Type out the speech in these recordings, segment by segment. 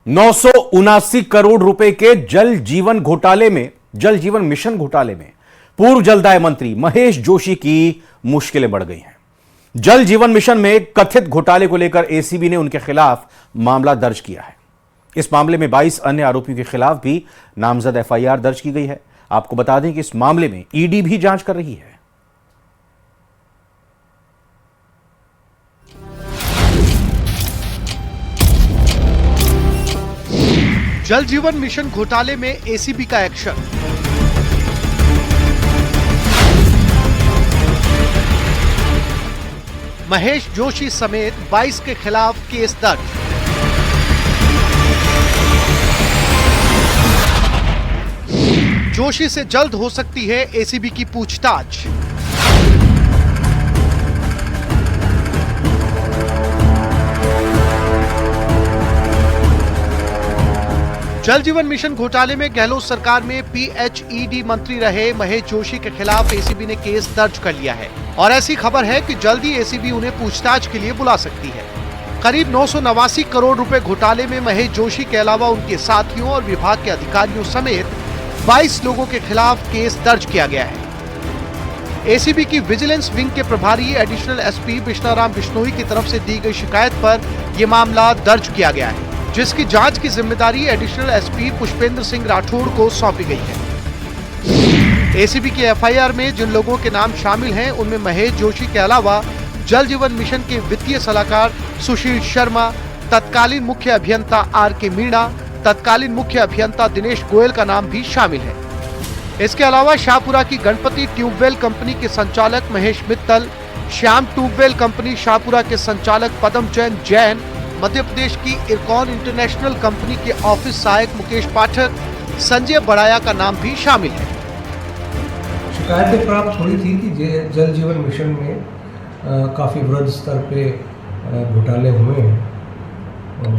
979 करोड़ रुपए के जल जीवन मिशन घोटाले में पूर्व जलदाय मंत्री महेश जोशी की मुश्किलें बढ़ गई हैं। जल जीवन मिशन में कथित घोटाले को लेकर एसीबी ने उनके खिलाफ मामला दर्ज किया है। इस मामले में 22 अन्य आरोपियों के खिलाफ भी नामजद एफआईआर दर्ज की गई है। आपको बता दें कि इस मामले में ईडी भी जांच कर रही है। जल जीवन मिशन घोटाले में एसीबी का एक्शन। महेश जोशी समेत 22 के खिलाफ केस दर्ज। जोशी से जल्द हो सकती है एसीबी की पूछताछ। जल जीवन मिशन घोटाले में गहलोत सरकार में पीएचईडी मंत्री रहे महेश जोशी के खिलाफ एसीबी ने केस दर्ज कर लिया है और ऐसी खबर है कि जल्दी एसीबी उन्हें पूछताछ के लिए बुला सकती है। करीब 989 करोड़ रुपए घोटाले में महेश जोशी के अलावा उनके साथियों और विभाग के अधिकारियों समेत 22 लोगों के खिलाफ केस दर्ज किया गया है। एसीबी की विजिलेंस विंग के प्रभारी एडिशनल एसपी बिश्नाराम बिश्नोई की तरफ से दी गई शिकायत पर यह मामला दर्ज किया गया है, जिसकी जांच की जिम्मेदारी एडिशनल एसपी पुष्पेंद्र सिंह राठौड़ को सौंपी गई है। एसीबी की एफआईआर में जिन लोगों के नाम शामिल हैं उनमें महेश जोशी के अलावा जल जीवन मिशन के वित्तीय सलाहकार सुशील शर्मा, तत्कालीन मुख्य अभियंता आर.के. मीणा, तत्कालीन मुख्य अभियंता दिनेश गोयल का नाम भी शामिल है। इसके अलावा शाहपुरा की गणपति ट्यूबवेल कंपनी के संचालक महेश मित्तल, श्याम ट्यूबवेल कंपनी शाहपुरा के संचालक पदमचंद जैन, मध्य प्रदेश की इरकॉन इंटरनेशनल कंपनी के ऑफिस सहायक मुकेश पाठक, संजय बड़ाया का नाम भी शामिल है। शिकायतें प्राप्त हुई थी कि जल जीवन मिशन में काफ़ी वृहद स्तर पे घोटाले हुए हैं और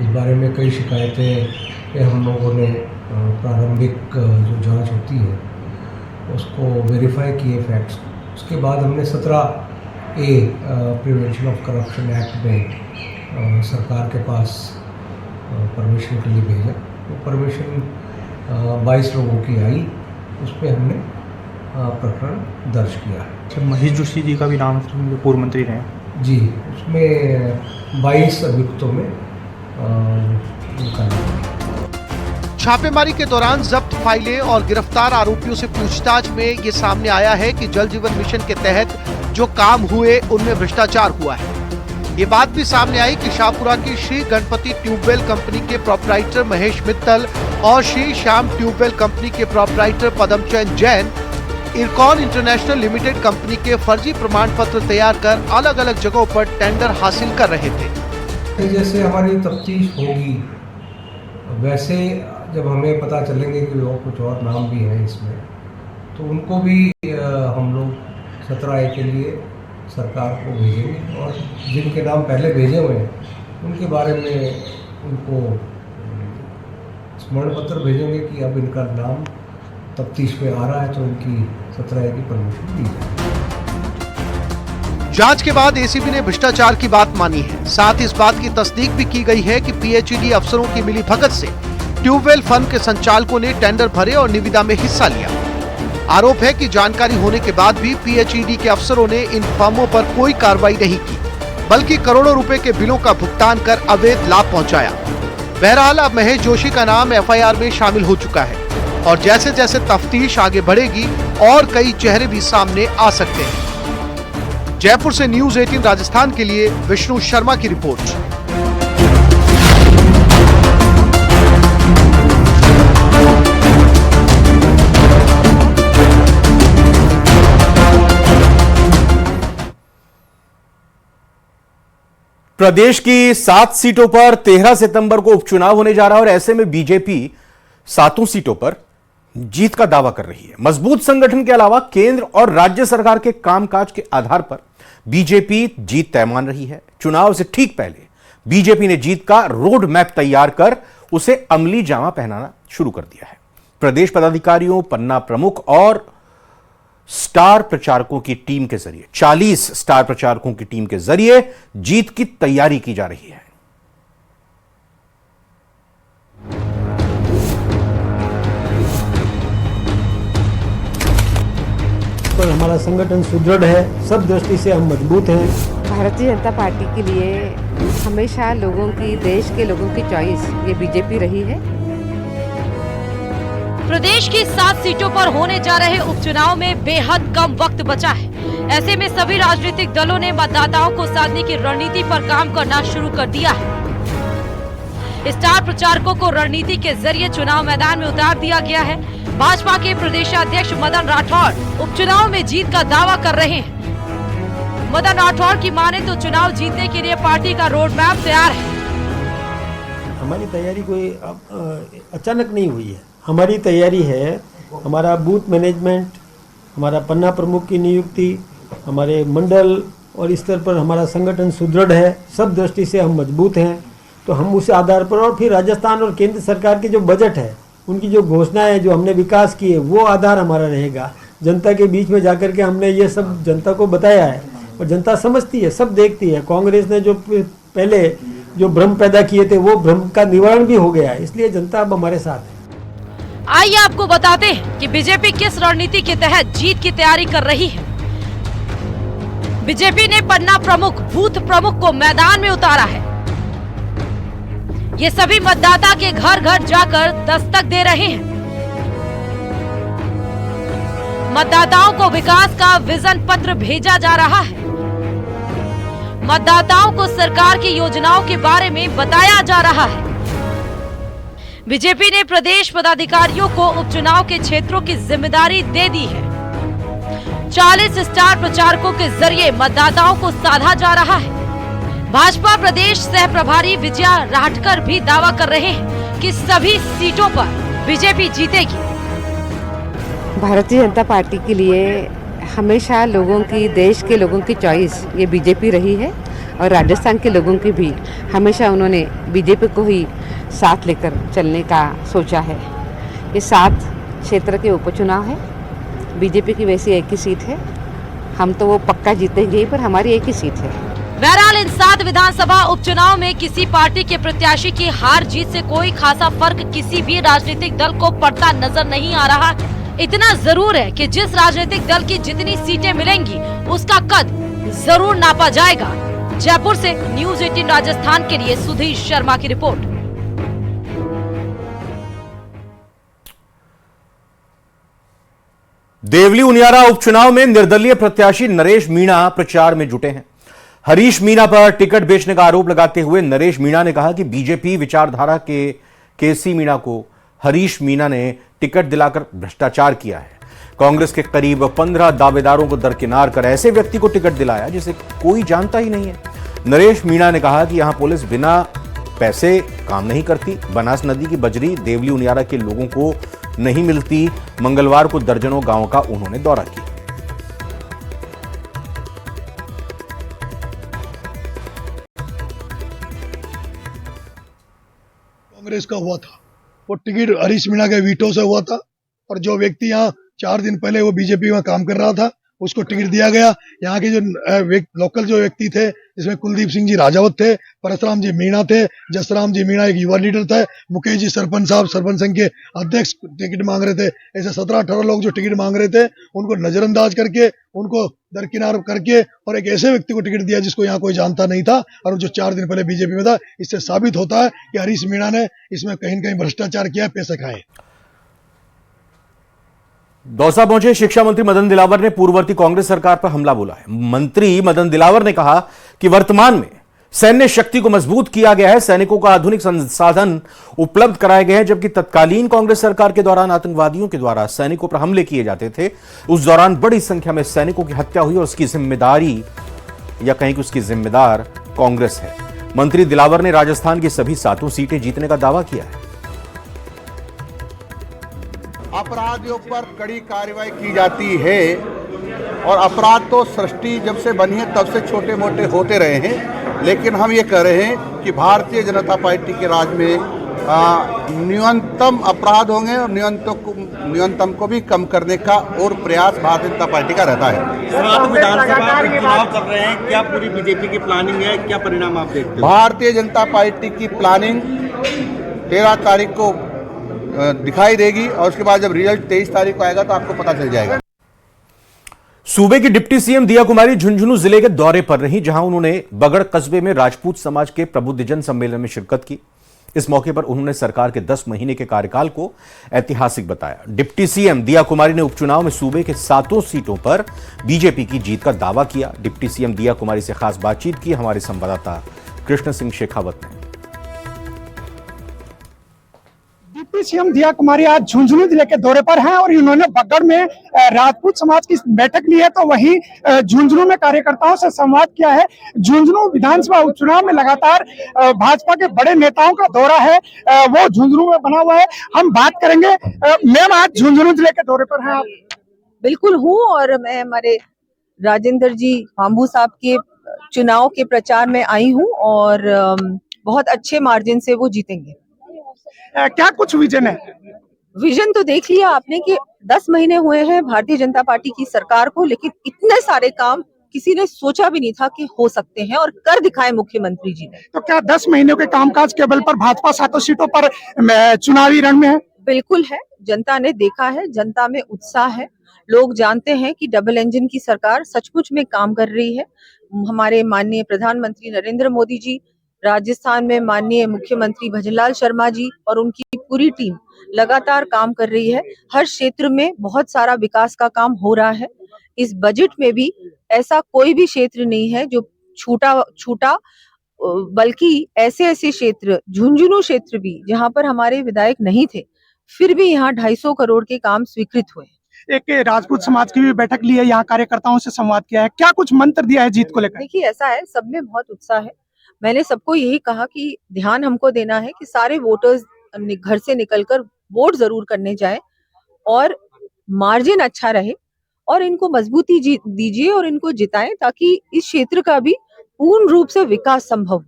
इस बारे में कई शिकायतें पे हम लोगों ने प्रारंभिक जो जांच होती है उसको वेरीफाई किए फैक्ट्स। उसके बाद हमने 17A prevention of corruption act में सरकार के पास परमिशन के लिए भेजा। तो परमिशन 22 लोगों की आई, उस पर हमने प्रकरण दर्ज किया। महेश जोशी जी का भी नाम पूर्व मंत्री रहे जी, उसमें 22 अभियुक्तों में उनका नाम। छापेमारी के दौरान जब्त फाइलें और गिरफ्तार आरोपियों से पूछताछ में ये सामने आया है कि जल जीवन मिशन के तहत जो काम हुए उनमें भ्रष्टाचार हुआ है। ये बात भी सामने आई कि शाहपुरा की श्री गणपति ट्यूबवेल कंपनी के प्रोपराइटर महेश मित्तल और श्री श्याम ट्यूबवेल कंपनी के proprietor Padamchand Jain IRCON international limited company के फर्जी प्रमाण पत्र तैयार कर अलग अलग जगहों पर टेंडर हासिल कर रहे थे। जैसे हमारी तफ्तीश होगी वैसे जब हमें पता चलेंगे कि और कुछ और नाम भी हैं इसमें, तो उनको भी हम लोग 17A के लिए सरकार को भेजेंगे और जिनके नाम पहले भेजे हुए हैं उनके बारे में उनको स्मरण पत्र भेजेंगे कि अब इनका नाम तफ्तीश पे आ रहा है तो इनकी 17A की परमिशन दी जाए। जांच के बाद एसीबी ने भ्रष्टाचार की बात मानी है। साथ ही इस बात की तस्दीक भी की गई है कि पीएचईडी अफसरों की मिलीभगत से ट्यूबवेल फर्म के संचालकों ने टेंडर भरे और निविदा में हिस्सा लिया। आरोप है कि जानकारी होने के बाद भी पीएचईडी के अफसरों ने इन फर्मों पर कोई कार्रवाई नहीं की, बल्कि करोड़ों रुपए के बिलों का भुगतान कर अवैध लाभ पहुंचाया। बहरहाल अब महेश जोशी का नाम एफआईआर में शामिल हो चुका है और जैसे जैसे तफ्तीश आगे बढ़ेगी और कई चेहरे भी सामने आ सकते हैं। जयपुर से न्यूज़ 18 राजस्थान के लिए विष्णु शर्मा की रिपोर्ट। प्रदेश की 7 सीटों पर 13 सितंबर को उपचुनाव होने जा रहा है और ऐसे में बीजेपी 7 सीटों पर जीत का दावा कर रही है। मजबूत संगठन के अलावा केंद्र और राज्य सरकार के कामकाज के आधार पर बीजेपी जीत तय मान रही है। चुनाव से ठीक पहले बीजेपी ने जीत का रोड मैप तैयार कर उसे अमली जामा पहनाना शुरू कर दिया है। प्रदेश पदाधिकारियों, पन्ना प्रमुख और स्टार प्रचारकों की टीम के जरिए 40 स्टार प्रचारकों की टीम के जरिए जीत की तैयारी की जा रही है। हमारा संगठन सुदृढ़ है, सब दृष्टि से हम मजबूत हैं। भारतीय जनता पार्टी के लिए हमेशा लोगों की, देश के लोगों की चॉइस ये बीजेपी रही है। प्रदेश की 7 सीटों पर होने जा रहे उपचुनाव में बेहद कम वक्त बचा है। ऐसे में सभी राजनीतिक दलों ने मतदाताओं को साधने की रणनीति पर काम करना शुरू कर दिया है। स्टार प्रचारकों को रणनीति के जरिए चुनाव मैदान में उतार दिया गया है। भाजपा के प्रदेशाध्यक्ष मदन राठौड़ उपचुनाव में जीत का दावा कर रहे हैं। मदन राठौड़ की माने तो चुनाव जीतने के लिए पार्टी का रोड मैप तैयार है। हमारी तैयारी कोई अचानक नहीं हुई है। हमारी तैयारी है, हमारा बूथ मैनेजमेंट, हमारा पन्ना प्रमुख की नियुक्ति, हमारे मंडल और स्तर पर हमारा संगठन सुदृढ़ है, सब दृष्टि से हम मजबूत हैं। तो हम उस आधार पर, और फिर राजस्थान और केंद्र सरकार के जो बजट है, उनकी जो घोषणाएं जो हमने विकास की है, वो आधार हमारा रहेगा। जनता के बीच में जाकर के हमने ये सब जनता को बताया है और जनता समझती है, सब देखती है। कांग्रेस ने जो पहले जो भ्रम पैदा किए थे, वो भ्रम का निवारण भी हो गया है, इसलिए जनता अब हमारे साथ है। आइए आपको बताते हैं कि बीजेपी किस रणनीति के तहत जीत की तैयारी कर रही है। बीजेपी ने पन्ना प्रमुख, बूथ प्रमुख को मैदान में उतारा है। ये सभी मतदाता के घर घर जाकर दस्तक दे रहे हैं। मतदाताओं को विकास का विजन पत्र भेजा जा रहा है। मतदाताओं को सरकार की योजनाओं के बारे में बताया जा रहा है। बीजेपी ने प्रदेश पदाधिकारियों को उपचुनाव के क्षेत्रों की जिम्मेदारी दे दी है। 40 स्टार प्रचारकों के जरिए मतदाताओं को साधा जा रहा है। भाजपा प्रदेश सह प्रभारी विजया राठकर भी दावा कर रहे हैं कि सभी सीटों पर बीजेपी जीतेगी। भारतीय जनता पार्टी के लिए हमेशा लोगों की, देश के लोगों की चॉइस ये बीजेपी रही है और राजस्थान के लोगों की भी हमेशा उन्होंने बीजेपी को ही साथ लेकर चलने का सोचा है। ये 7 क्षेत्र के उपचुनाव है। बीजेपी की वैसे एक ही सीट है, हम तो वो पक्का जीतेंगे ही, पर हमारी एक ही सीट है। बहरहाल इन 7 विधानसभा उपचुनाव में किसी पार्टी के प्रत्याशी की हार जीत से कोई खासा फर्क किसी भी राजनीतिक दल को पड़ता नजर नहीं आ रहा। इतना जरूर है कि जिस राजनीतिक दल की जितनी सीटें मिलेंगी उसका कद जरूर नापा जाएगा। जयपुर से न्यूज़ 18 राजस्थान के लिए सुधीर शर्मा की रिपोर्ट। देवली उनियारा उपचुनाव में निर्दलीय प्रत्याशी नरेश मीणा प्रचार में जुटे हैं। हरीश मीणा पर टिकट बेचने का आरोप लगाते हुए नरेश मीणा ने कहा कि बीजेपी विचारधारा के केसी मीणा को हरीश मीणा ने टिकट दिलाकर भ्रष्टाचार किया है। कांग्रेस के करीब 15 दावेदारों को दरकिनार कर ऐसे व्यक्ति को टिकट दिलाया जिसे कोई जानता ही नहीं है। नरेश मीणा ने कहा कि यहां पुलिस बिना पैसे काम नहीं करती। बनास नदी की बजरी देवली उनियारा के लोगों को नहीं मिलती। मंगलवार को दर्जनों गांवों का उन्होंने दौरा किया। कांग्रेस का हुआ था, वो टिकट हरीश मीणा के वीटो से हुआ था और जो व्यक्ति यहाँ 4 दिन पहले वो बीजेपी में काम कर रहा था उसको टिकट दिया गया। यहाँ के जो लोकल जो व्यक्ति थे, जिसमें कुलदीप सिंह जी राजावत थे, परशुराम जी मीणा थे, जसराम जी मीणा एक युवा लीडर थे, मुकेश जी सरपंच साहब सरपंच संघ के अध्यक्ष टिकट मांग रहे थे। ऐसे 17-18 लोग जो टिकट मांग रहे थे उनको नजरअंदाज करके, उनको दरकिनार करके और एक ऐसे व्यक्ति को टिकट दिया जिसको यहाँ कोई जानता नहीं था और जो 4 दिन पहले बीजेपी में था। इससे साबित होता है कि हरीश मीणा ने इसमें कहीं न कहीं भ्रष्टाचार किया, पैसे खाए। दौसा पहुंचे शिक्षा मंत्री मदन दिलावर ने पूर्ववर्ती कांग्रेस सरकार पर हमला बोला है। मंत्री मदन दिलावर ने कहा कि वर्तमान में सैन्य शक्ति को मजबूत किया गया है, सैनिकों को आधुनिक संसाधन उपलब्ध कराए गए हैं, जबकि तत्कालीन कांग्रेस सरकार के दौरान आतंकवादियों के द्वारा सैनिकों पर हमले किए जाते थे। उस दौरान बड़ी संख्या में सैनिकों की हत्या हुई और उसकी जिम्मेदारी या कहीं कि उसकी जिम्मेदार कांग्रेस है। मंत्री दिलावर ने राजस्थान की सभी 7 सीटें जीतने का दावा किया है। अपराधियों पर कड़ी कार्रवाई की जाती है और अपराध तो सृष्टि जब से बनी है तब से छोटे मोटे होते रहे हैं, लेकिन हम ये कह रहे हैं कि भारतीय जनता पार्टी के राज में न्यूनतम अपराध होंगे और न्यूनतम को भी कम करने का और प्रयास भारतीय जनता पार्टी का रहता है। विधानसभा चुनाव कर रहे हैं, क्या पूरी बीजेपी की प्लानिंग है, क्या परिणाम आप देखते हैं? भारतीय जनता पार्टी की प्लानिंग 13 तारीख को दिखाई देगी और उसके बाद जब रिजल्ट 23 तारीख को आएगा तो आपको पता चल जाएगा। सूबे की डिप्टी सीएम दिया कुमारी झुंझुनू जिले के दौरे पर रही, जहां उन्होंने बगड़ कस्बे में राजपूत समाज के प्रबुद्धजन सम्मेलन में शिरकत की। इस मौके पर उन्होंने सरकार के 10 महीने के कार्यकाल को ऐतिहासिक बताया। डिप्टी सीएम दिया कुमारी ने उपचुनाव में सूबे के 7 सीटों पर बीजेपी की जीत का दावा किया। डिप्टी सीएम दिया कुमारी से खास बातचीत की हमारे संवाददाता कृष्ण सिंह शेखावत ने। डिप्टी सीएम दिया कुमारी आज झुंझुनू जिले के दौरे पर हैं और इन्होंने बगड़ में राजपूत समाज की बैठक ली है, तो वहीं झुंझुनू में कार्यकर्ताओं से संवाद किया है। झुंझुनू विधानसभा उपचुनाव में लगातार भाजपा के बड़े नेताओं का दौरा है, वो झुंझुनू में बना हुआ है। हम बात करेंगे। मैम, आज झुंझुनू जिले के दौरे पर हैं आप? बिल्कुल हूँ, और मैं हमारे राजेंद्र जी बांबू साहब के चुनाव के प्रचार में आई हूँ और बहुत अच्छे मार्जिन से वो जीतेंगे। क्या कुछ विजन है? विजन तो देख लिया आपने कि 10 महीने हुए हैं भारतीय जनता पार्टी की सरकार को, लेकिन इतने सारे काम किसी ने सोचा भी नहीं था कि हो सकते हैं और कर दिखाए मुख्यमंत्री जी ने। तो क्या 10 महीनों के कामकाज के बल पर भाजपा 7 सीटों पर चुनावी रण में है? बिल्कुल है, जनता ने देखा है, जनता में उत्साह है। लोग जानते हैं कि डबल इंजन की सरकार सचमुच में काम कर रही है। हमारे माननीय प्रधानमंत्री नरेंद्र मोदी जी, राजस्थान में माननीय मुख्यमंत्री भजनलाल शर्मा जी और उनकी पूरी टीम लगातार काम कर रही है। हर क्षेत्र में बहुत सारा विकास का काम हो रहा है। इस बजट में भी ऐसा कोई भी क्षेत्र नहीं है जो छूटा, बल्कि ऐसे क्षेत्र, झुंझुनू क्षेत्र भी जहां पर हमारे विधायक नहीं थे, फिर भी यहाँ 250 करोड़ के काम स्वीकृत हुए। एक राजपूत समाज की भी बैठक ली है, यहाँ कार्यकर्ताओं से संवाद किया है। क्या कुछ मंत्र दिया है जीत को लेकर? देखिए, ऐसा है, सब में बहुत उत्साह है। मैंने सबको यही कहा कि ध्यान हमको देना है कि सारे वोटर्स घर से निकलकर वोट जरूर करने जाएं और मार्जिन अच्छा रहे और इनको मजबूती दीजिए और इनको जिताएं, ताकि इस क्षेत्र का भी पूर्ण रूप से विकास संभव हो।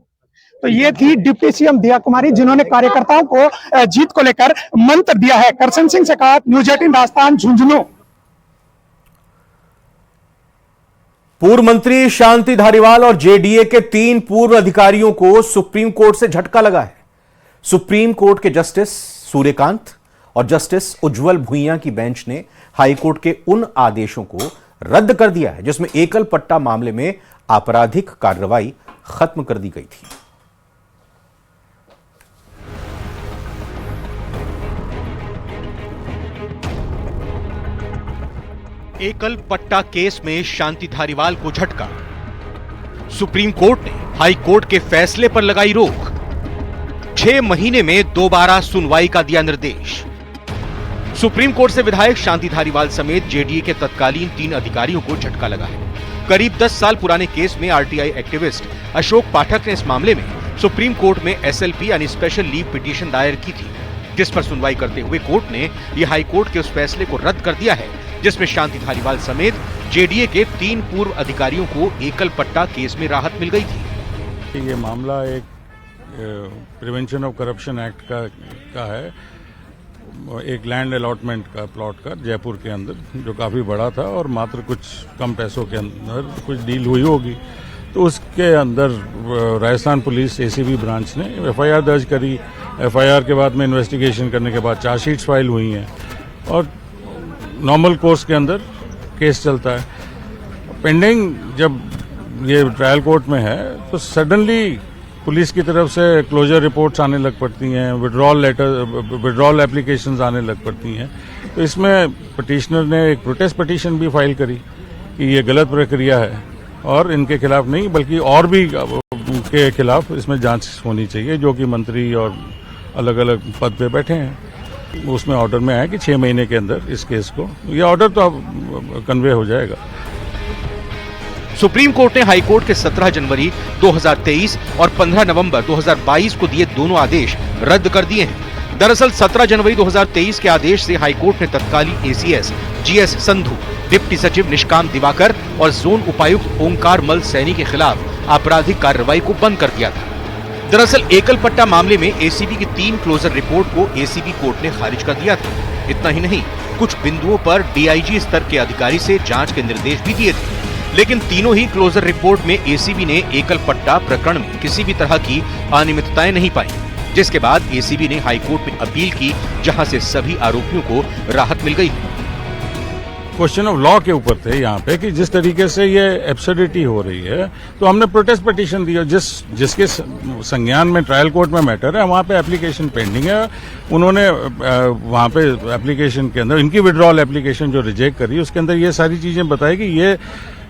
तो ये थी डिप्टी सीएम दिया कुमारी, जिन्होंने कार्यकर्ताओं को जीत को लेकर मंत्र दिया है। करसन सिंह शेखावत, न्यूज़ 18 राजस्थान, झुंझुनू। पूर्व मंत्री शांति धारीवाल और जेडीए के 3 पूर्व अधिकारियों को सुप्रीम कोर्ट से झटका लगा है। सुप्रीम कोर्ट के जस्टिस सूर्यकांत और जस्टिस उज्जवल भुइयां की बेंच ने हाईकोर्ट के उन आदेशों को रद्द कर दिया है जिसमें एकल पट्टा मामले में आपराधिक कार्रवाई खत्म कर दी गई थी। एकल पट्टा केस में शांति धारीवाल को झटका। सुप्रीम कोर्ट ने हाई कोर्ट के फैसले पर लगाई रोक। 6 महीने में दोबारा सुनवाई का दिया निर्देश। सुप्रीम कोर्ट से विधायक शांति धारीवाल समेत जेडीए के तत्कालीन 3 अधिकारियों को झटका लगा है। करीब 10 साल पुराने केस में आरटीआई एक्टिविस्ट अशोक पाठक ने इस मामले में सुप्रीम कोर्ट में एसएलपी यानी स्पेशल लीव पिटीशन दायर की थी, जिस पर सुनवाई करते हुए कोर्ट ने यह हाई कोर्ट के उस फैसले को रद्द कर दिया है जिसमें शांति धारीवाल समेत जेडीए के 3 पूर्व अधिकारियों को एकल पट्टा केस में राहत मिल गई थी। ये मामला एक प्रिवेंशन ऑफ करप्शन एक्ट का है, एक लैंड अलॉटमेंट का प्लॉट का जयपुर के अंदर, जो काफ़ी बड़ा था और मात्र कुछ कम पैसों के अंदर कुछ डील हुई होगी। तो उसके अंदर राजस्थान पुलिस एसीबी ब्रांच ने एफआईआर दर्ज करी। एफआईआर के बाद में इन्वेस्टिगेशन करने के बाद चार्जशीट्स फाइल हुई हैं और नॉर्मल कोर्स के अंदर केस चलता है। पेंडिंग जब ये ट्रायल कोर्ट में है तो सडनली पुलिस की तरफ से क्लोजर रिपोर्ट्स आने लग पड़ती हैं, विड्रॉल एप्लीकेशंस आने लग पड़ती हैं। तो इसमें पिटिशनर ने एक प्रोटेस्ट पिटीशन भी फाइल करी कि ये गलत प्रक्रिया है और इनके खिलाफ नहीं बल्कि और भी के खिलाफ इसमें जांच होनी चाहिए, जो कि मंत्री और अलग अलग पद पे बैठे हैं। उसमें ऑर्डर में आया कि 6 महीने के अंदर इस केस को, ये ऑर्डर तो अब कन्वे हो जाएगा। सुप्रीम कोर्ट ने हाई कोर्ट के 17 जनवरी 2023 और 15 नवंबर 2022 को दिए दोनों आदेश रद्द कर दिए हैं। दरअसल 17 जनवरी 2023 के आदेश से हाई कोर्ट ने तत्कालीन एसीएस जीएस संधू, डिप्टी सचिव निष्काम दिवाकर और जोन उपायुक्त ओंकार मल सैनी के खिलाफ आपराधिक कार्रवाई को बंद कर दिया था। दरअसल एकल पट्टा मामले में एसीबी की 3 क्लोजर रिपोर्ट को एसीबी कोर्ट ने खारिज कर दिया था। इतना ही नहीं, कुछ बिंदुओं पर डीआईजी स्तर के अधिकारी से जांच के निर्देश भी दिए थे, लेकिन तीनों ही क्लोजर रिपोर्ट में एसीबी ने एकल पट्टा प्रकरण में किसी भी तरह की अनियमितताएं नहीं पाई, जिसके बाद एसीबी ने हाईकोर्ट में अपील की, जहां से सभी आरोपियों को राहत मिल गई। क्वेश्चन ऑफ लॉ के ऊपर थे यहाँ पे कि जिस तरीके से ये एब्सर्डिटी हो रही है, तो हमने प्रोटेस्ट पिटीशन दिया। जिसके संज्ञान में ट्रायल कोर्ट में मैटर है, वहाँ पे एप्लीकेशन पेंडिंग है। उन्होंने वहाँ पे एप्लीकेशन के अंदर इनकी विड्रॉल एप्लीकेशन जो रिजेक्ट करी, उसके अंदर ये सारी चीजें बताई कि ये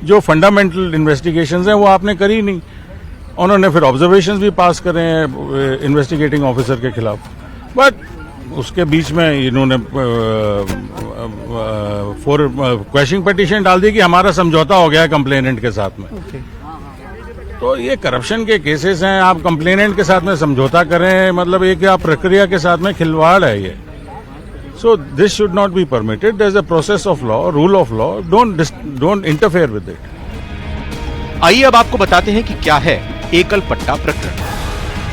जो फंडामेंटल इन्वेस्टिगेशंस हैं वो आपने करी नहीं। उन्होंने फिर ऑब्जर्वेशंस भी पास करे हैं इन्वेस्टिगेटिंग ऑफिसर के खिलाफ, बट उसके बीच में इन्होंने क्वेश्चन पिटीशन डाल दी कि हमारा समझौता हो गया है कंप्लेनेंट के साथ में। तो ये करप्शन के केसेस हैं, आप कंप्लेनेंट के साथ में समझौता करें, मतलब एक आप प्रक्रिया के साथ में खिलवाड़ है ये। So this should not be permitted. There is a process of law, rule of law, don't interfere with it. आइए अब आपको बताते हैं कि क्या है एकल पट्टा प्रकरण।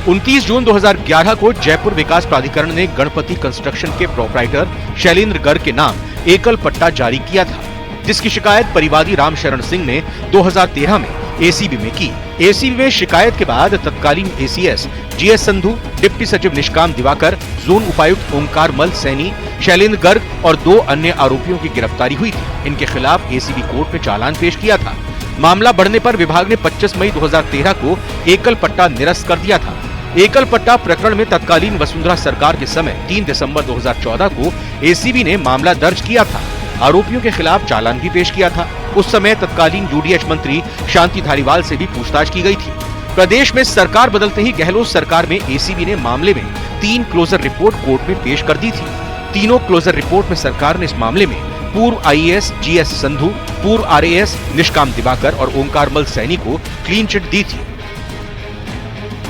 29 जून 2011 को जयपुर विकास प्राधिकरण ने गणपति कंस्ट्रक्शन के प्रोपराइटर शैलेंद्र गर्ग के नाम एकल पट्टा जारी किया था, जिसकी शिकायत परिवादी रामशरण सिंह ने 2013 में एसीबी में की। एसीबी में शिकायत के बाद तत्कालीन एसीएस जीएस संधू, डिप्टी सचिव निष्काम दिवाकर, जोन उपायुक्त ओंकार मल सैनी, शैलेंद्र गर्ग और 2 अन्य आरोपियों की गिरफ्तारी हुई थी। इनके खिलाफ एसीबी कोर्ट में चालान पेश किया था। मामला बढ़ने पर विभाग ने 25 मई 2013 को एकल पट्टा निरस्त कर दिया था। एकल पट्टा प्रकरण में तत्कालीन वसुंधरा सरकार के समय 3 दिसंबर 2014 को एसीबी ने मामला दर्ज किया था। आरोपियों के खिलाफ चालान भी पेश किया था। उस समय तत्कालीन यूडीएच मंत्री शांति धारीवाल से भी पूछताछ की गई थी। प्रदेश में सरकार बदलते ही गहलोत सरकार में एसीबी ने मामले में 3 क्लोजर रिपोर्ट कोर्ट में पेश कर दी थी। तीनों क्लोजर रिपोर्ट में सरकार ने इस मामले में पूर्व आईएएस जीएस संधू, पूर्व आरएएस निष्काम दिवाकर और ओंकार मल सैनी को क्लीन चिट दी थी।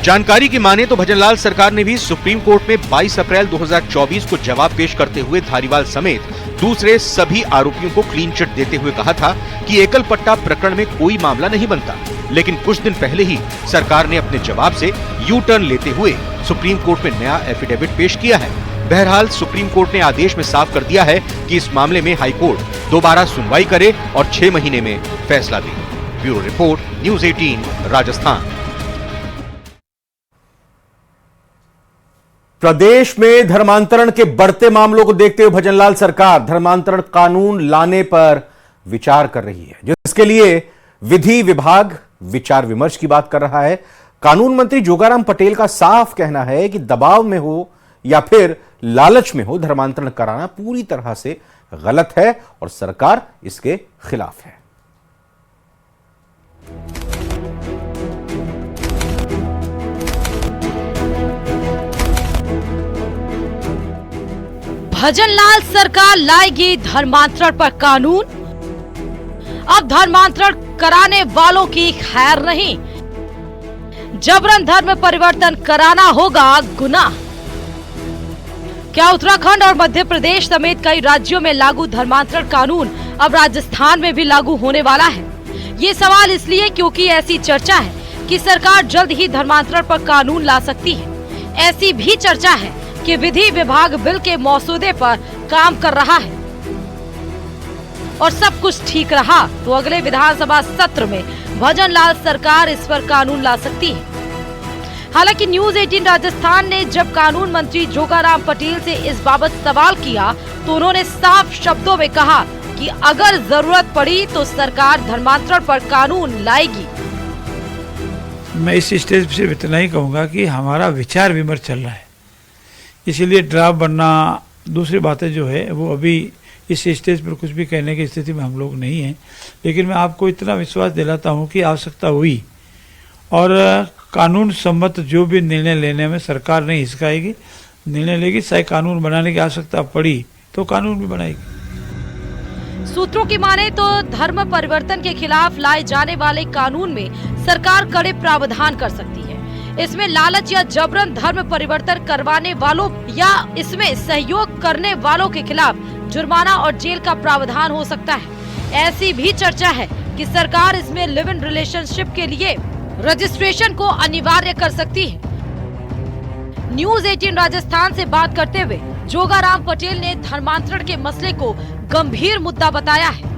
जानकारी की माने तो भजनलाल सरकार ने भी सुप्रीम कोर्ट में 22 अप्रैल 2024 को जवाब पेश करते हुए धारीवाल समेत दूसरे सभी आरोपियों को क्लीन चिट देते हुए कहा था कि एकल पट्टा प्रकरण में कोई मामला नहीं बनता। लेकिन कुछ दिन पहले ही सरकार ने अपने जवाब से यू टर्न लेते हुए सुप्रीम कोर्ट में नया एफिडेविट पेश किया है। बहरहाल सुप्रीम कोर्ट ने आदेश में साफ कर दिया है कि इस मामले में हाई कोर्ट दोबारा सुनवाई करे और 6 महीने में फैसला दे। Bureau report, news 18 Rajasthan. प्रदेश में धर्मांतरण के बढ़ते मामलों को देखते हुए भजनलाल सरकार धर्मांतरण कानून लाने पर विचार कर रही है, जिसके लिए विधि विभाग विचार विमर्श की बात कर रहा है। कानून मंत्री जोगाराम पटेल का साफ कहना है कि दबाव में हो या फिर लालच में हो, धर्मांतरण कराना पूरी तरह से गलत है और सरकार इसके खिलाफ है। भजनलाल सरकार लाएगी धर्मांतरण पर कानून। अब धर्मांतरण कराने वालों की खैर नहीं, जबरन धर्म परिवर्तन कराना होगा गुनाह। क्या उत्तराखंड और मध्य प्रदेश समेत कई राज्यों में लागू धर्मांतरण कानून अब राजस्थान में भी लागू होने वाला है? ये सवाल इसलिए क्योंकि ऐसी चर्चा है कि सरकार जल्द ही धर्मांतरण पर कानून ला सकती है। ऐसी भी चर्चा है कि विधि विभाग बिल के मसौदे पर काम कर रहा है और सब कुछ ठीक रहा तो अगले विधानसभा सत्र में भजनलाल सरकार इस पर कानून ला सकती है। हालांकि न्यूज़ 18 राजस्थान ने जब कानून मंत्री जोगाराम पटेल से इस बाबत सवाल किया तो उन्होंने साफ शब्दों में कहा कि अगर जरूरत पड़ी तो सरकार धर्मांतरण पर कानून लाएगी। मैं इस स्टेज से इतना ही कहूँगा कि हमारा विचार विमर्श चल रहा है, इसीलिए ड्राफ्ट बनना, दूसरी बातें जो है वो अभी इस स्टेज पर कुछ भी कहने की स्थिति में हम लोग नहीं हैं। लेकिन मैं आपको इतना विश्वास दिलाता हूँ कि आवश्यकता हुई और कानून सम्मत जो भी निर्णय लेने में सरकार नहीं हिचकाएगी, निर्णय लेगी। चाहे कानून बनाने की आवश्यकता पड़ी तो कानून भी बनाएगी। सूत्रों की माने तो धर्म परिवर्तन के खिलाफ लाए जाने वाले कानून में सरकार कड़े प्रावधान कर सकती है। इसमें लालच या जबरन धर्म परिवर्तन करवाने वालों या इसमें सहयोग करने वालों के खिलाफ जुर्माना और जेल का प्रावधान हो सकता है। ऐसी भी चर्चा है कि सरकार इसमें लिव इन रिलेशनशिप के लिए रजिस्ट्रेशन को अनिवार्य कर सकती है। न्यूज़ 18 राजस्थान से बात करते हुए जोगाराम पटेल ने धर्मांतरण के मसले को गंभीर मुद्दा बताया है।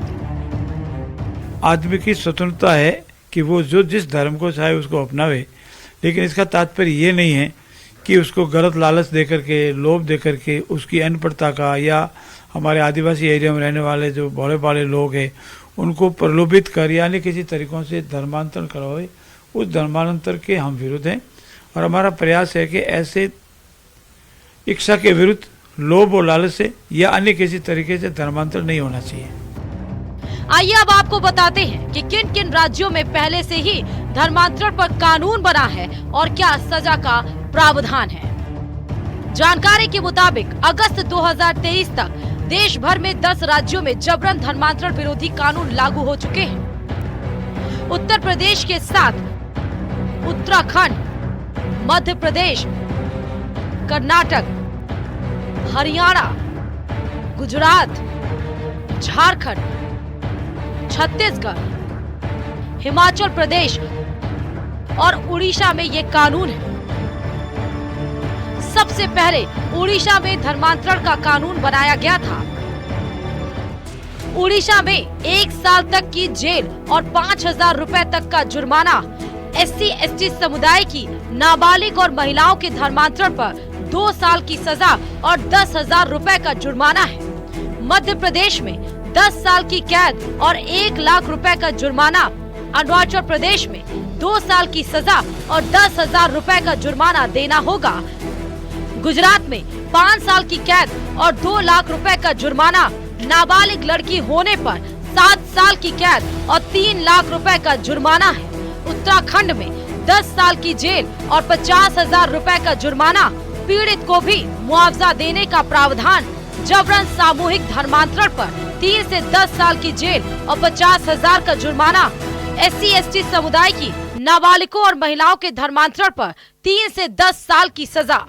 आदमी की स्वतंत्रता है कि वो जो जिस धर्म को चाहे उसको अपनावे, लेकिन इसका तात्पर्य ये नहीं है कि उसको गलत लालच दे करके, लोभ दे करके उसकी अनपढ़ता का, या हमारे आदिवासी एरिया में रहने वाले जो बड़े बड़े लोग हैं उनको प्रलोभित कर यानी किसी तरीक़ों से धर्मांतरण करवाए, उस धर्मांतर के हम विरुद्ध हैं। और हमारा प्रयास है कि ऐसे इच्छा के विरुद्ध, लोभ और लालच से या अन्य किसी तरीके से धर्मांतर नहीं होना चाहिए। आइए अब आपको बताते हैं कि किन किन राज्यों में पहले से ही धर्मांतरण पर कानून बना है और क्या सजा का प्रावधान है। जानकारी के मुताबिक अगस्त 2023 तक देश भर में 10 राज्यों में जबरन धर्मांतरण विरोधी कानून लागू हो चुके हैं। उत्तर प्रदेश के साथ उत्तराखंड, मध्य प्रदेश, कर्नाटक, हरियाणा, गुजरात, झारखंड, छत्तीसगढ़, हिमाचल प्रदेश और उड़ीसा में ये कानून है। सबसे पहले उड़ीसा में धर्मांतरण का कानून बनाया गया था। उड़ीसा में 1 साल तक की जेल और 5,000 रुपए तक का जुर्माना, SC/ST समुदाय की नाबालिग और महिलाओं के धर्मांतरण पर 2 साल की सजा और 10,000 रुपए का जुर्माना है। मध्य प्रदेश में 10 साल की कैद और 1 लाख रुपए का जुर्माना, अरुणाचल प्रदेश में 2 साल की सजा और 10,000 रुपए का जुर्माना देना होगा। गुजरात में 5 साल की कैद और 2 लाख रुपए का जुर्माना, नाबालिग लड़की होने पर 7 साल की कैद और 3 लाख रुपए का जुर्माना है। उत्तराखंड में 10 साल की जेल और 50,000 रुपए का जुर्माना, पीड़ित को भी मुआवजा देने का प्रावधान। जबरन सामूहिक धर्मांतरण पर 3 से 10 साल की जेल और 50,000 का जुर्माना। SC/ST समुदाय की नाबालिगों और महिलाओं के धर्मांतरण पर 3 से 10 साल की सजा।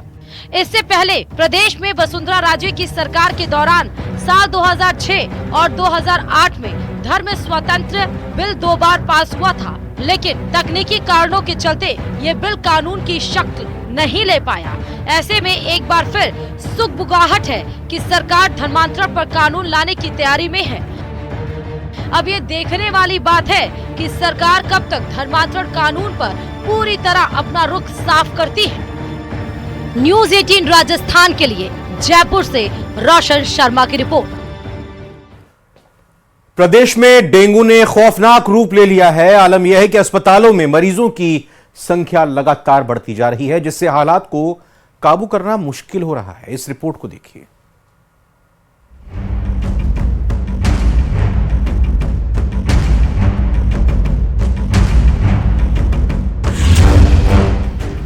इससे पहले प्रदेश में वसुंधरा राजे की सरकार के दौरान साल 2006 और 2008 में धर्म स्वतंत्र बिल 2 बार पास हुआ था, लेकिन तकनीकी कारणों के चलते ये बिल कानून की शक्ल नहीं ले पाया। ऐसे में एक बार फिर सुगबुगाहट है कि सरकार धर्मांतरण पर कानून लाने की तैयारी में है। अब ये देखने वाली बात है कि सरकार कब तक धर्मांतरण कानून पर पूरी तरह अपना रुख साफ करती है। न्यूज़ 18 राजस्थान के लिए जयपुर से रोशन शर्मा की रिपोर्ट। प्रदेश में डेंगू ने खौफनाक रूप ले लिया है। आलम यह है कि अस्पतालों में मरीजों की संख्या लगातार बढ़ती जा रही है, जिससे हालात को काबू करना मुश्किल हो रहा है। इस रिपोर्ट को देखिए।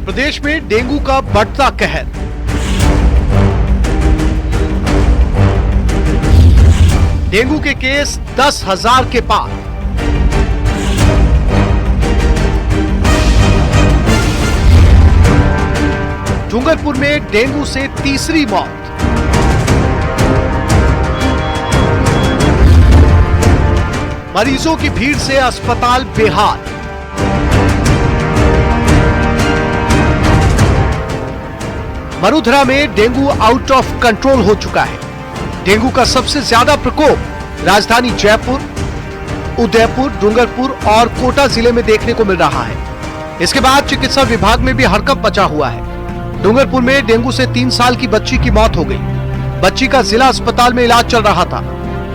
प्रदेश में डेंगू का बढ़ता कहर। डेंगू के केस 10,000 के पार। डूंगरपुर में डेंगू से तीसरी मौत। मरीजों की भीड़ से अस्पताल बेहाल। मरुधरा में डेंगू आउट ऑफ कंट्रोल हो चुका है। डेंगू का सबसे ज्यादा प्रकोप राजधानी जयपुर, उदयपुर, डूंगरपुर और कोटा जिले में देखने को मिल रहा है। इसके बाद चिकित्सा विभाग में भी हड़कंप मचा हुआ है। डूंगरपुर में डेंगू से 3 साल की बच्ची की मौत हो गई। बच्ची का जिला अस्पताल में इलाज चल रहा था।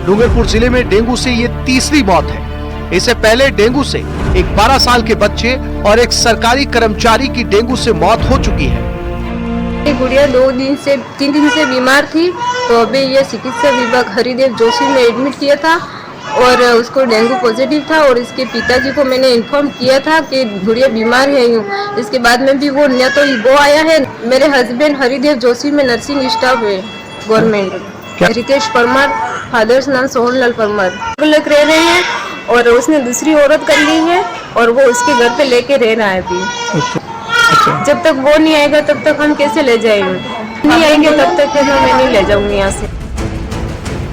डूंगरपुर जिले में डेंगू से ये तीसरी मौत है। इससे पहले डेंगू से एक 12 साल के बच्चे और एक सरकारी कर्मचारी की डेंगू से मौत हो चुकी है। गुड़िया 3 दिन से बीमार थी, तो अभी ये चिकित्सा विभाग हरिदेव जोशी में एडमिट किया था और उसको डेंगू पॉजिटिव था। और इसके पिताजी को मैंने इन्फॉर्म किया था कि गुड़िया बीमार है यूँ। इसके बाद में भी वो न तो वो आया है। मेरे हस्बैंड हरिदेव जोशी में नर्सिंग स्टाफ है गवर्नमेंट। रितेश परमार, फादर्स नाम सोहनलाल परमार। अलग रह रहे हैं और उसने दूसरी औरत कर ली है और वो उसके घर पे लेके रह रहा है अभी। जब तक वो नहीं आएगा तब तक हम कैसे ले जाएंगे? नहीं आएंगे तब तक मैं नहीं ले जाऊंगी यहाँ से।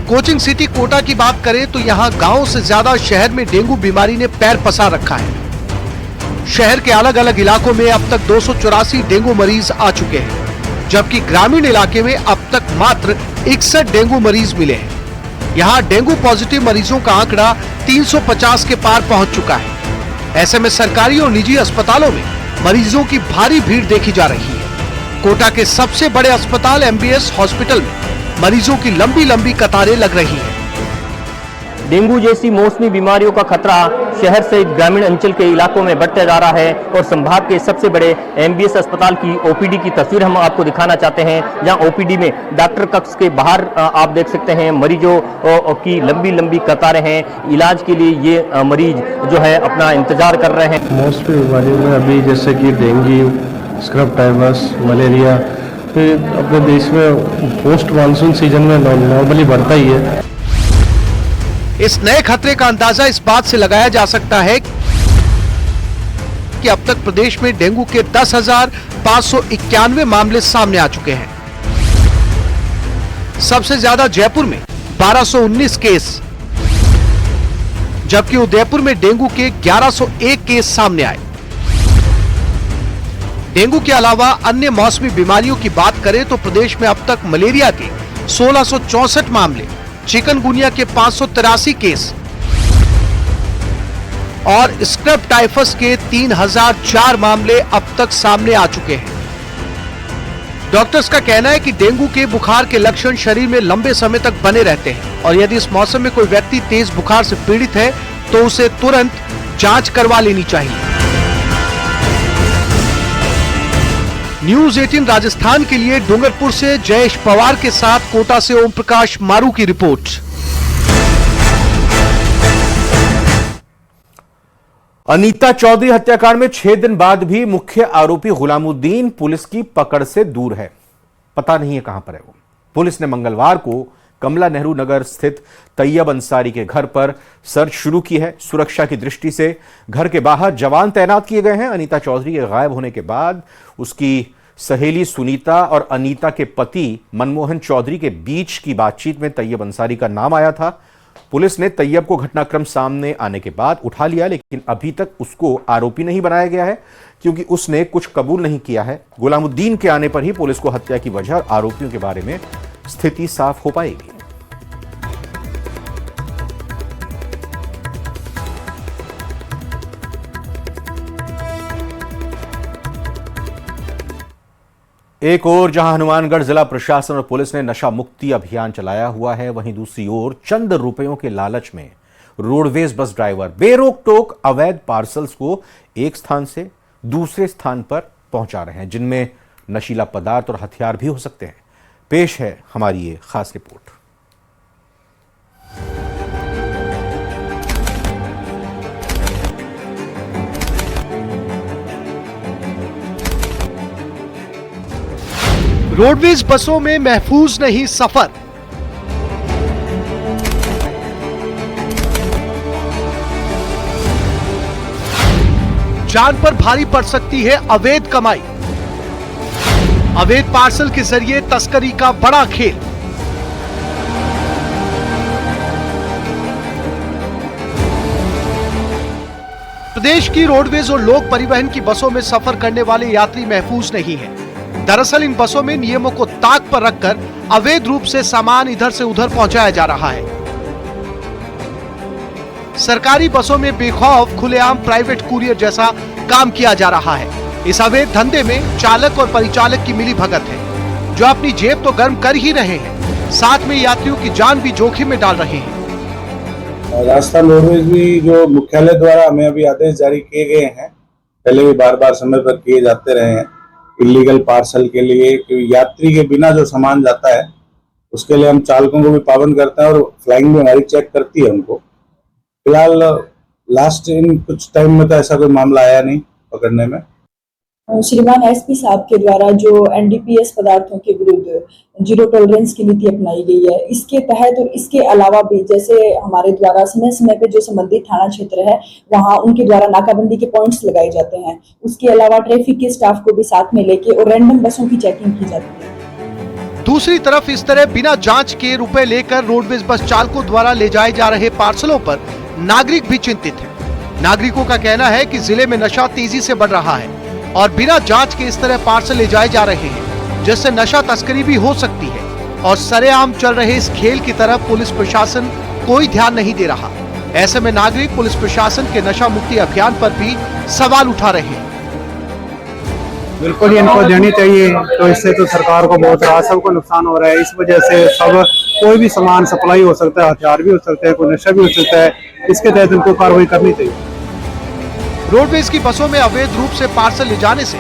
कोचिंग सिटी कोटा की बात करें तो यहाँ गांव से ज्यादा शहर में डेंगू बीमारी ने पैर पसार रखा है। शहर के अलग अलग इलाकों में अब तक 284 डेंगू मरीज आ चुके हैं, जबकि ग्रामीण इलाके में अब तक मात्र 61 डेंगू मरीज मिले हैं। यहाँ डेंगू पॉजिटिव मरीजों का आंकड़ा 350 के पार पहुंच चुका है। ऐसे में सरकारी और निजी अस्पतालों में मरीजों की भारी भीड़ देखी जा रही है। कोटा के सबसे बड़े अस्पताल MBS हॉस्पिटल में मरीजों की लंबी लंबी कतारें लग रही हैं। डेंगू जैसी मौसमी बीमारियों का खतरा शहर से ग्रामीण अंचल के इलाकों में बढ़ता जा रहा है और संभाग के सबसे बड़े MBS अस्पताल की OPD की तस्वीर हम आपको दिखाना चाहते हैं, जहां OPD में डॉक्टर कक्ष के बाहर आप देख सकते हैं मरीजों की लंबी लंबी कतारें हैं। इलाज के लिए ये मरीज जो है अपना इंतजार कर रहे हैं। मौसमी बीमारियों में अभी जैसे कि डेंगू, स्क्रब टाइफस, मलेरिया अपने देश में पोस्ट मानसून सीजन में नॉर्मली बढ़ता ही है। इस नए खतरे का अंदाजा इस बात से लगाया जा सकता है कि अब तक प्रदेश में डेंगू के 10,591 मामले सामने आ चुके हैं। सबसे ज्यादा जयपुर में 1219 केस, जबकि उदयपुर में डेंगू के 1101 केस सामने आए। डेंगू के अलावा अन्य मौसमी बीमारियों की बात करें तो प्रदेश में अब तक मलेरिया के 1664 मामले, चिकनगुनिया के 583 केस और स्क्रब टाइफस के 3004 मामले अब तक सामने आ चुके हैं। डॉक्टर्स का कहना है कि डेंगू के बुखार के लक्षण शरीर में लंबे समय तक बने रहते हैं और यदि इस मौसम में कोई व्यक्ति तेज बुखार से पीड़ित है तो उसे तुरंत जांच करवा लेनी चाहिए। न्यूज 18 राजस्थान के लिए डूंगरपुर से जयेश पवार के साथ कोटा से ओम प्रकाश मारू की रिपोर्ट। अनीता चौधरी हत्याकांड में 6 दिन बाद भी मुख्य आरोपी गुलामुद्दीन पुलिस की पकड़ से दूर है। पता नहीं है कहां पर है वो। पुलिस ने मंगलवार को कमला नेहरू नगर स्थित तैयब अंसारी के घर पर सर्च शुरू की है। सुरक्षा की दृष्टि से घर के बाहर जवान तैनात किए गए हैं। अनीता चौधरी के गायब होने के बाद उसकी सहेली सुनीता और अनीता के पति मनमोहन चौधरी के बीच की बातचीत में तैयब अंसारी का नाम आया था। पुलिस ने तैयब को घटनाक्रम सामने आने के बाद उठा लिया, लेकिन अभी तक उसको आरोपी नहीं बनाया गया है क्योंकि उसने कुछ कबूल नहीं किया है। गुलामुद्दीन के आने पर ही पुलिस को हत्या की वजह और आरोपियों के बारे में स्थिति साफ हो पाएगी। एक ओर जहां हनुमानगढ़ जिला प्रशासन और पुलिस ने नशा मुक्ति अभियान चलाया हुआ है, वहीं दूसरी ओर चंद रुपयों के लालच में रोडवेज बस ड्राइवर बेरोक टोक अवैध पार्सल्स को एक स्थान से दूसरे स्थान पर पहुंचा रहे हैं, जिनमें नशीला पदार्थ और हथियार भी हो सकते हैं। पेश है हमारी ये खास रिपोर्ट। रोडवेज बसों में महफूज नहीं सफर। जान पर भारी पड़ सकती है अवैध कमाई। अवैध पार्सल के जरिए तस्करी का बड़ा खेल। प्रदेश की रोडवेज और लोक परिवहन की बसों में सफर करने वाले यात्री महफूज नहीं है। दरअसल इन बसों में नियमों को ताक पर रखकर अवैध रूप से सामान इधर से उधर पहुंचाया जा रहा है। सरकारी बसों में बेखौफ खुलेआम प्राइवेट कुरियर जैसा काम किया जा रहा है। इस अवैध धंधे में चालक और परिचालक की मिली भगत है, जो अपनी जेब तो गर्म कर ही रहे हैं, साथ में यात्रियों की जान भी जोखिम में डाल रहे हैं। राजस्थान रोडवेज भी जो मुख्यालय द्वारा हमें अभी आदेश जारी किए गए हैं, पहले भी बार बार समय पर किए जाते रहे हैं। इलीगल पार्सल के लिए यात्री के बिना जो सामान जाता है उसके लिए हम चालकों को भी पाबंद करते हैं और फ्लाइंग भी हमारी चेक करती है उनको। फिलहाल लास्ट इन कुछ टाइम में तो ऐसा कोई मामला आया नहीं पकड़ने में। श्रीमान एसपी साहब के द्वारा जो NDPS पदार्थों के विरुद्ध जीरो टॉलरेंस की नीति अपनाई गई है, इसके तहत और इसके अलावा भी जैसे हमारे द्वारा समय समय पे जो संबंधित थाना क्षेत्र है वहाँ उनके द्वारा नाकाबंदी के पॉइंट्स लगाए जाते हैं। उसके अलावा ट्रैफिक के स्टाफ को भी साथ में लेके और रैंडम बसों की चेकिंग की जाती है। दूसरी तरफ इस तरह बिना जांच के रुपए लेकर रोडवेज बस चालकों द्वारा ले जाए जा रहे पार्सलों पर नागरिक भी चिंतित है। नागरिकों का कहना है कि जिले में नशा तेजी से बढ़ रहा है और बिना जांच के इस तरह पार्सल ले जाए जा रहे हैं, जिससे नशा तस्करी भी हो सकती है और सरेआम चल रहे इस खेल की तरफ पुलिस प्रशासन कोई ध्यान नहीं दे रहा। ऐसे में नागरिक पुलिस प्रशासन के नशा मुक्ति अभियान पर भी सवाल उठा रहे हैं। बिल्कुल इनको देनी चाहिए। तो इससे तो सरकार को बहुत राजस्व को नुकसान हो रहा है। इस वजह से सब कोई भी सामान सप्लाई हो सकता है, हथियार भी हो सकते हैं, कोई नशा भी हो सकता है। इसके तहत इनको कार्रवाई करनी चाहिए। रोडवेज की बसों में अवैध रूप से पार्सल ले जाने से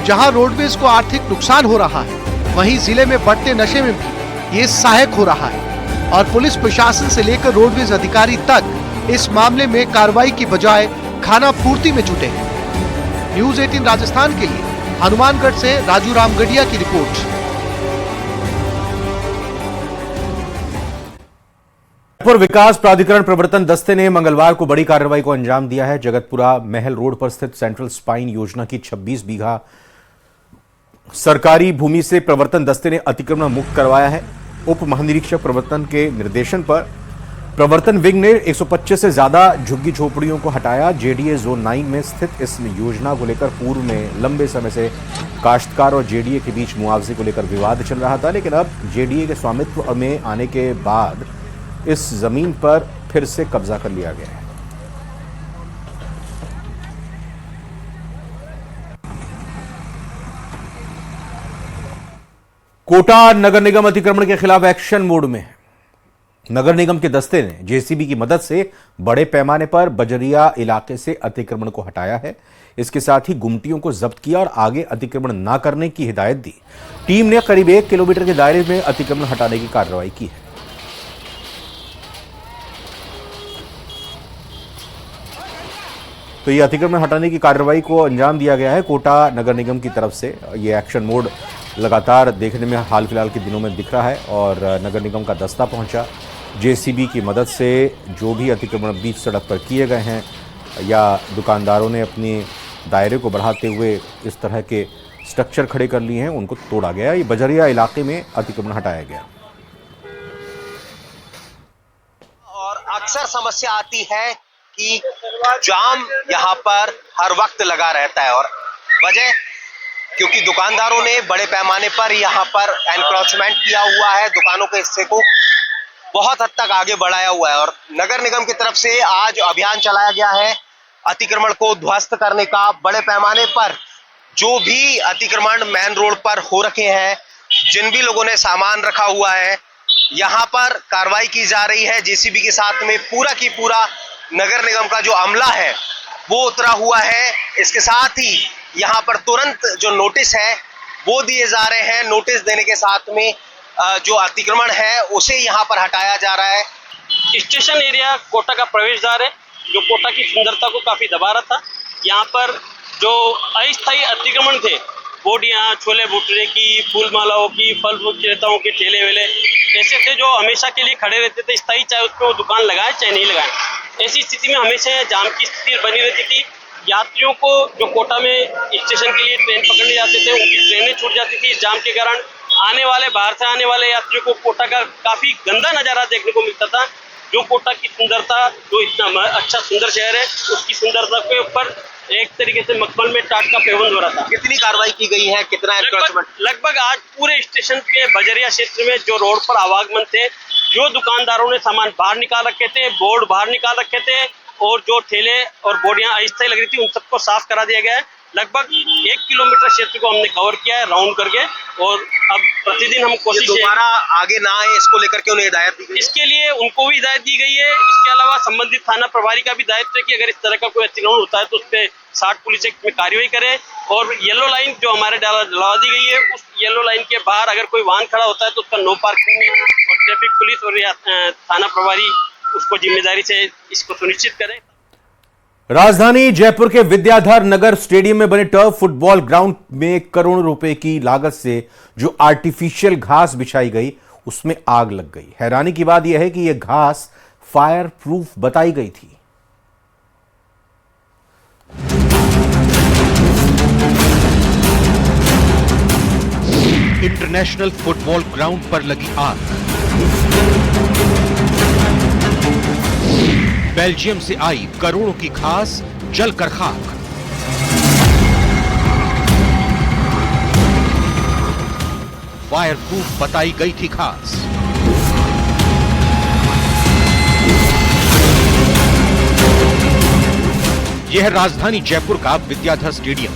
जहां रोडवेज को आर्थिक नुकसान हो रहा है, वहीं जिले में बढ़ते नशे में भी ये सहायक हो रहा है और पुलिस प्रशासन से लेकर रोडवेज अधिकारी तक इस मामले में कार्रवाई की बजाय खाना पूर्ति में जुटे हैं। न्यूज 18 राजस्थान के लिए हनुमानगढ़ से राजू रामगढ़िया की रिपोर्ट। जयपुर विकास प्राधिकरण प्रवर्तन दस्ते ने मंगलवार को बड़ी कार्रवाई को अंजाम दिया है। जगतपुरा महल रोड पर स्थित सेंट्रल स्पाइन योजना की 26 बीघा सरकारी भूमि से प्रवर्तन दस्ते ने अतिक्रमण मुक्त करवाया है। उप महानिरीक्षक प्रवर्तन के निर्देशन पर प्रवर्तन विंग ने 125 से ज्यादा झुग्गी झोपड़ियों को हटाया। जेडीए जोन 9 में स्थित इस योजना को लेकर पूर्व में लंबे समय से काश्तकार और जेडीए के बीच मुआवजे को लेकर विवाद चल रहा था, लेकिन अब जेडीए के स्वामित्व में आने के बाद इस जमीन पर फिर से कब्जा कर लिया गया है। कोटा नगर निगम अतिक्रमण के खिलाफ एक्शन मोड में है। नगर निगम के दस्ते ने जेसीबी की मदद से बड़े पैमाने पर बजरिया इलाके से अतिक्रमण को हटाया है। इसके साथ ही गुमटियों को जब्त किया और आगे अतिक्रमण न करने की हिदायत दी। टीम ने करीब 1 किलोमीटर के दायरे में अतिक्रमण हटाने की कार्रवाई की है। तो ये अतिक्रमण हटाने की कार्रवाई को अंजाम दिया गया है कोटा नगर निगम की तरफ से। ये एक्शन मोड लगातार देखने में हाल फिलहाल के दिनों में दिख रहा है और नगर निगम का दस्ता पहुंचा। जेसीबी की मदद से जो भी अतिक्रमण बीच सड़क पर किए गए हैं या दुकानदारों ने अपने दायरे को बढ़ाते हुए इस तरह के स्ट्रक्चर खड़े कर लिए हैं, उनको तोड़ा गया। ये बजरिया इलाके में अतिक्रमण हटाया गया। और अक्सर समस्या आती है कि जाम यहाँ पर हर वक्त लगा रहता है और वजह क्योंकि दुकानदारों ने बड़े पैमाने पर यहाँ पर एनक्रोचमेंट किया हुआ है, दुकानों के हिस्से को बहुत हद तक आगे बढ़ाया हुआ है। और नगर निगम की तरफ से आज अभियान चलाया गया है अतिक्रमण को ध्वस्त करने का। बड़े पैमाने पर जो भी अतिक्रमण मेन रोड पर हो रखे हैं, जिन भी लोगों ने सामान रखा हुआ है, यहाँ पर कार्रवाई की जा रही है। जेसीबी के साथ में पूरा की पूरा नगर निगम का जो अमला है वो उतरा हुआ है। इसके साथ ही यहाँ पर तुरंत जो नोटिस है वो दिए जा रहे हैं। नोटिस देने के साथ में जो अतिक्रमण है उसे यहाँ पर हटाया जा रहा है। स्टेशन एरिया कोटा का प्रवेश द्वार है जो कोटा की सुंदरता को काफी दबा रहा था। यहाँ पर जो अस्थायी अतिक्रमण थे, बोडियां, छोले भटूरे की, फूल मालाओं की, फल विक्रेताओं के ठेले वेले ऐसे थे जो हमेशा के लिए खड़े रहते थे स्थायी, चाहे उस पर वो दुकान लगाए चाहे नहीं लगाए। ऐसी स्थिति में हमेशा जाम की स्थिति बनी रहती थी। यात्रियों को जो कोटा में स्टेशन के लिए ट्रेन पकड़ने जाते थे उनकी ट्रेनें छूट जाती थी। जाम के कारण आने वाले बाहर से आने वाले यात्रियों को कोटा का काफी गंदा नजारा देखने को मिलता था। जो कोटा की सुंदरता, जो इतना अच्छा सुंदर शहर है, उसकी सुंदरता के ऊपर एक तरीके से मखमल में टाट का पेवंद हो रहा था। कितनी कार्रवाई की गई है, कितना लगभग आज पूरे स्टेशन के बजरिया क्षेत्र में जो रोड पर आवागमन थे, जो दुकानदारों ने सामान बाहर निकाल रखे थे, बोर्ड बाहर निकाल रखे थे और जो ठेले और बोर्डियां अस्थायी लग रही थी, उन सबको साफ करा दिया गया है। लगभग 1 किलोमीटर क्षेत्र को हमने कवर किया है राउंड करके और अब प्रतिदिन हम कोशिश दोबारा आगे ना आए इसको लेकर के उन्हें हिदायत दी गई। इसके लिए उनको भी हिदायत दी गई है। इसके अलावा संबंधित थाना प्रभारी का भी दायित्व है कि अगर इस तरह का कोई अतिक्रमण होता है तो उस पर 60 पुलिस एक्ट में कार्रवाई करे। और येलो लाइन जो हमारे डला दी गई है, उस येलो लाइन के बाहर अगर कोई वाहन खड़ा होता है तो उसका नो पार्किंग में और ट्रैफिक पुलिस और थाना प्रभारी उसको जिम्मेदारी से इसको सुनिश्चित करे। राजधानी जयपुर के विद्याधर नगर स्टेडियम में बने टर्फ फुटबॉल ग्राउंड में करोड़ों रुपए की लागत से जो आर्टिफिशियल घास बिछाई गई उसमें आग लग गई। हैरानी की बात यह है कि यह घास फायर प्रूफ बताई गई थी। इंटरनेशनल फुटबॉल ग्राउंड पर लगी आग। बेल्जियम से आई करोड़ों की घास जलकर खाक। फायर प्रूफ बताई गई थी घास। यह राजधानी जयपुर का विद्याधर स्टेडियम,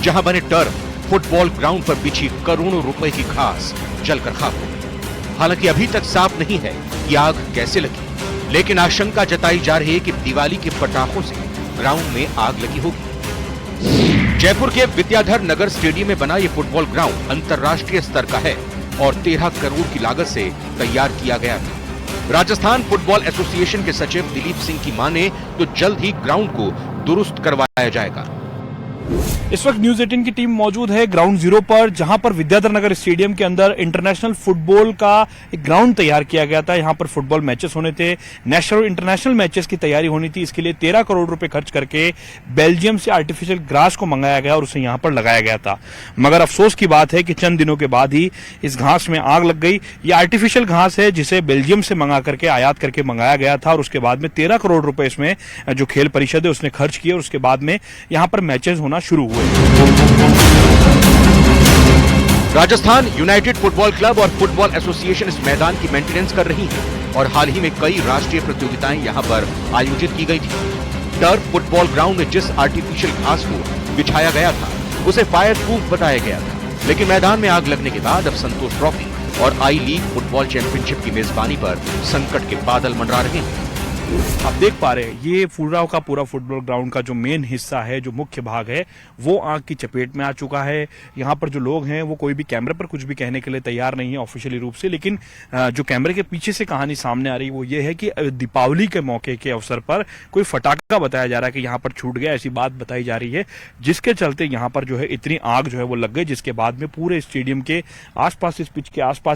जहां बने टर्फ फुटबॉल ग्राउंड पर बिछी करोड़ों रुपए की घास जलकर खाक हो गई। हालांकि अभी तक साफ नहीं है कि आग कैसे लगी, लेकिन आशंका जताई जा रही है कि दिवाली के पटाखों से ग्राउंड में आग लगी होगी। जयपुर के विद्याधर नगर स्टेडियम में बना ये फुटबॉल ग्राउंड अंतर्राष्ट्रीय स्तर का है और 13 करोड़ की लागत से तैयार किया गया था। राजस्थान फुटबॉल एसोसिएशन के सचिव दिलीप सिंह की माने तो जल्द ही ग्राउंड को दुरुस्त करवाया जाएगा। इस वक्त न्यूज 18 की टीम मौजूद है ग्राउंड जीरो पर, जहां पर विद्याधर नगर स्टेडियम के अंदर इंटरनेशनल फुटबॉल का एक ग्राउंड तैयार किया गया था। यहां पर फुटबॉल मैचेस होने थे, नेशनल और इंटरनेशनल मैचेस की तैयारी होनी थी। इसके लिए 13 करोड़ रुपए खर्च करके बेल्जियम से आर्टिफिशियल ग्रास को मंगाया गया और उसे यहां पर लगाया गया था। मगर अफसोस की बात है कि चंद दिनों के बाद ही इस घास में आग लग गई। ये आर्टिफिशियल घास है जिसे बेल्जियम से मंगा करके आयात करके मंगाया गया था और उसके बाद में 13 करोड़ रुपए इसमें जो खेल परिषद है उसने खर्च किए और उसके बाद में यहां पर मैचेस होना शुरू हुए। राजस्थान यूनाइटेड फुटबॉल क्लब और फुटबॉल एसोसिएशन इस मैदान की मेंटेनेंस कर रही है और हाल ही में कई राष्ट्रीय प्रतियोगिताएं यहां पर आयोजित की गई थी। टर्फ फुटबॉल ग्राउंड में जिस आर्टिफिशियल घास को बिछाया गया था उसे फायर प्रूफ बताया गया था, लेकिन मैदान में आग लगने के बाद अब संतोष ट्रॉफी और आई लीग फुटबॉल चैंपियनशिप की मेजबानी पर संकट के बादल मंडरा रहे हैं। आप देख पा रहे हैं ये पूरा का पूरा फुटबॉल ग्राउंड का जो मेन हिस्सा है, जो मुख्य भाग है, वो आग की चपेट में आ चुका है। यहाँ पर जो लोग हैं वो कोई भी कैमरे पर कुछ भी कहने के लिए तैयार नहीं है ऑफिशियली रूप से, लेकिन जो कैमरे के पीछे से कहानी सामने आ रही है वो ये है कि दीपावली के मौके के अवसर पर कोई फटाका बताया जा रहा है कि यहाँ पर छूट गया, ऐसी बात बताई जा रही है, जिसके चलते यहाँ पर जो है इतनी आग जो है वो लग गई, जिसके बाद में पूरे स्टेडियम के आसपास, इस पिच के आसपास